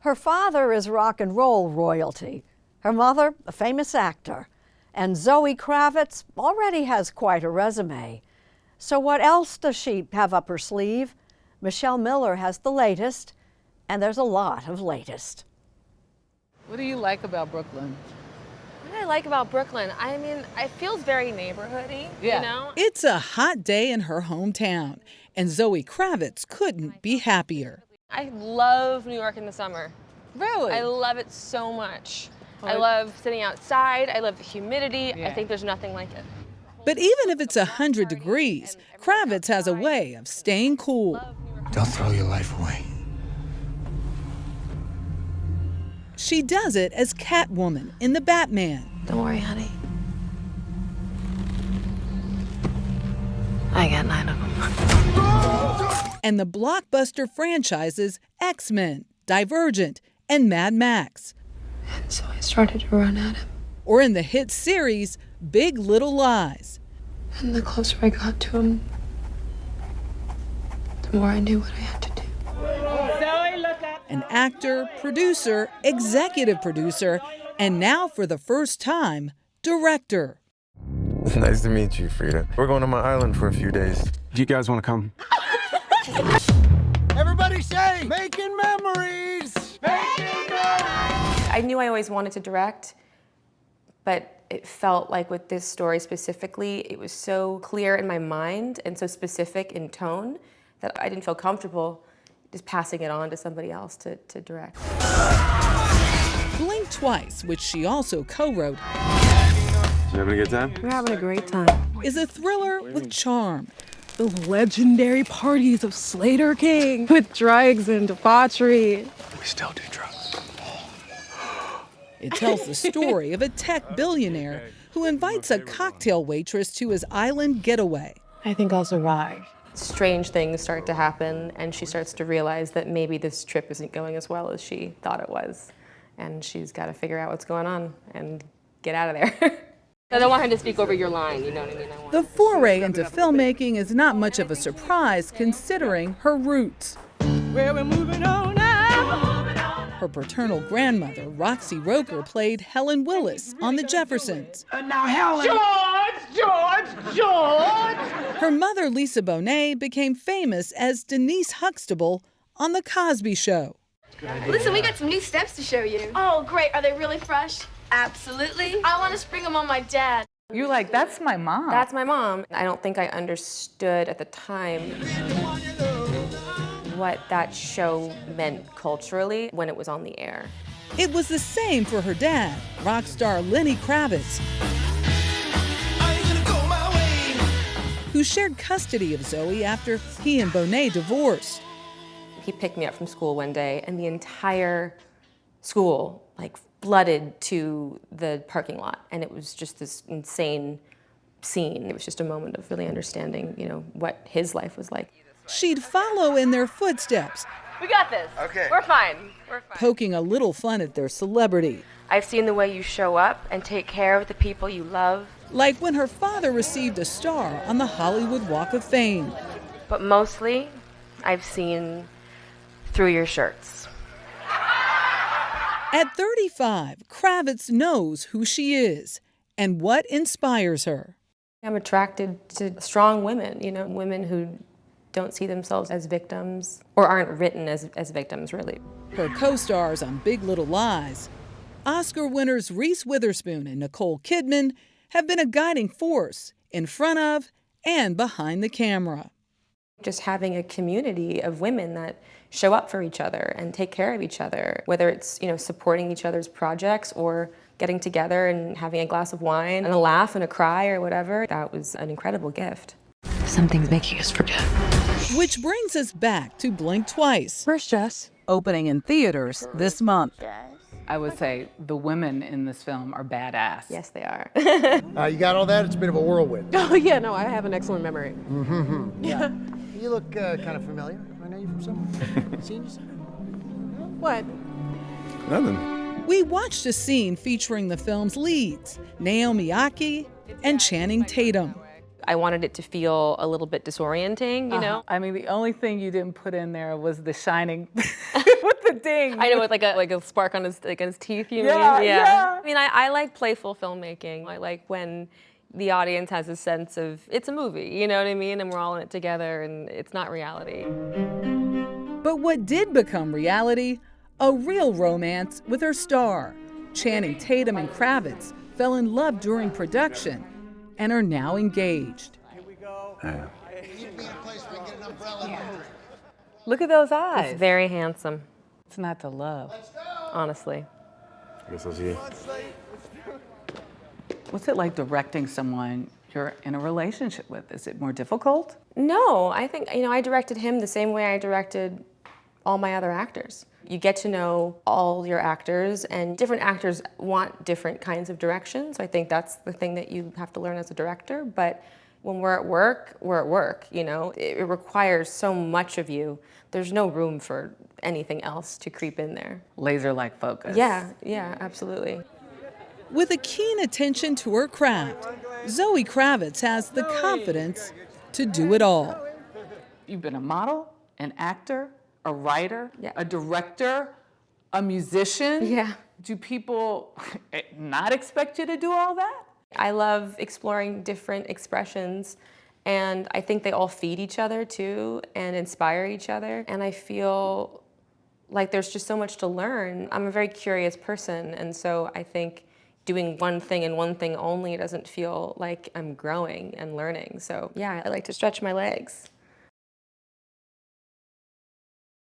Her father is rock and roll royalty. Her mother, a famous actor. And Zoe Kravitz already has quite a resume. So what else does she have up her sleeve? Michelle Miller has the latest, and there's a lot of latest. What do you like about Brooklyn? What do I like about Brooklyn? I mean, it feels very neighborhoody, you know? It's a hot day in her hometown, and Zoe Kravitz couldn't be happier. I love New York in the summer. Really? I love it so much. I love sitting outside. I love the humidity. I think there's nothing like it. But even if it's 100 degrees, Kravitz has a way of staying cool. Don't throw your life away. She does it as Catwoman in The Batman. Don't worry, honey. I got 9 of them. And the blockbuster franchises X-Men, Divergent, and Mad Max. And so I started to run at him. Or in the hit series Big Little Lies. And the closer I got to him, the more I knew what I had to do. An actor, producer, executive producer, and now for the first time, director. Nice to meet you, Frida. We're going to my island for a few days. Do you guys want to come? Everybody say, making memories! Making memories! I knew I always wanted to direct, but it felt like with this story specifically, it was so clear in my mind and so specific in tone that I didn't feel comfortable just passing it on to somebody else to direct. Blink Twice, which she also co-wrote, You having a good time? We're having a great time. is a thriller with charm. The legendary parties of Slater King with drugs and debauchery. We still do drugs. It tells the story of a tech billionaire who invites a cocktail waitress to his island getaway. I think I'll survive. Strange things start to happen, and she starts to realize that maybe this trip isn't going as well as she thought it was. And she's got to figure out what's going on and get out of there. I don't want him to speak over your line, you know what I mean? The foray into filmmaking is not much of a surprise considering her roots. Where we're moving on now. Her paternal grandmother, Roxy Roker, played Helen Willis on The Jeffersons. Now, Helen! George! Her mother, Lisa Bonet, became famous as Denise Huxtable on The Cosby Show. Listen, we got some new steps to show you. Oh, great. Are they really fresh? Absolutely. I want to spring them on my dad. You're like, that's my mom. That's my mom. I don't think I understood at the time what that show meant culturally when it was on the air. It was the same for her dad, rock star Lenny Kravitz, who shared custody of Zoe after he and Bonet divorced. He picked me up from school one day, and the entire school, flooded to the parking lot, and it was just this insane scene. It was just a moment of really understanding, what his life was like. She'd follow in their footsteps. We got this. Okay. We're fine. We're fine. Poking a little fun at their celebrity. I've seen the way you show up and take care of the people you love. Like when her father received a star on the Hollywood Walk of Fame. But mostly, I've seen through your shirts. At 35, Kravitz knows who she is and what inspires her. I'm attracted to strong women, women who don't see themselves as victims or aren't written as victims, really. Her co-stars on Big Little Lies, Oscar winners Reese Witherspoon and Nicole Kidman, have been a guiding force in front of and behind the camera. Just having a community of women that show up for each other and take care of each other, whether it's, supporting each other's projects or getting together and having a glass of wine and a laugh and a cry or whatever, that was an incredible gift. Something's making us forget. Which brings us back to Blink Twice. Where's Jess? Opening in theaters this month. I would say the women in this film are badass. Yes, they are. You got all that? It's a bit of a whirlwind. Oh, yeah, no, I have an excellent memory. Yeah. You look kind of familiar. I know you from somewhere. Seen you somewhere? What? Nothing. We watched a scene featuring the film's leads, Naomi Aki and Channing Tatum. I wanted it to feel a little bit disorienting, you know? I mean, the only thing you didn't put in there was The Shining with the ding. I know, with like a spark on his teeth. You Yeah, mean? yeah. I mean, I like playful filmmaking. I like when the audience has a sense of it's a movie. You know what I mean? And we're all in it together, and it's not reality. But what did become reality? A real romance with her star. Channing Tatum and Kravitz fell in love during production and are now engaged. Look at those eyes. It's very handsome, It's not the love. honestly. I guess I'll see you. What's it like directing someone you're in a relationship with? Is it more difficult? No, I think, I directed him the same way I directed all my other actors. You get to know all your actors, and different actors want different kinds of direction. So I think that's the thing that you have to learn as a director. But when we're at work, we're at work, It requires so much of you. There's no room for anything else to creep in there. Laser-like focus. Yeah, absolutely. With a keen attention to her craft, Zoe Kravitz has the confidence to do it all. You've been a model, an actor, a writer, Yeah. a director, a musician. Yeah. Do people not expect you to do all that? I love exploring different expressions, and I think they all feed each other too and inspire each other. And I feel like there's just so much to learn. I'm a very curious person, and so I think doing one thing and one thing only doesn't feel like I'm growing and learning. So yeah, I like to stretch my legs.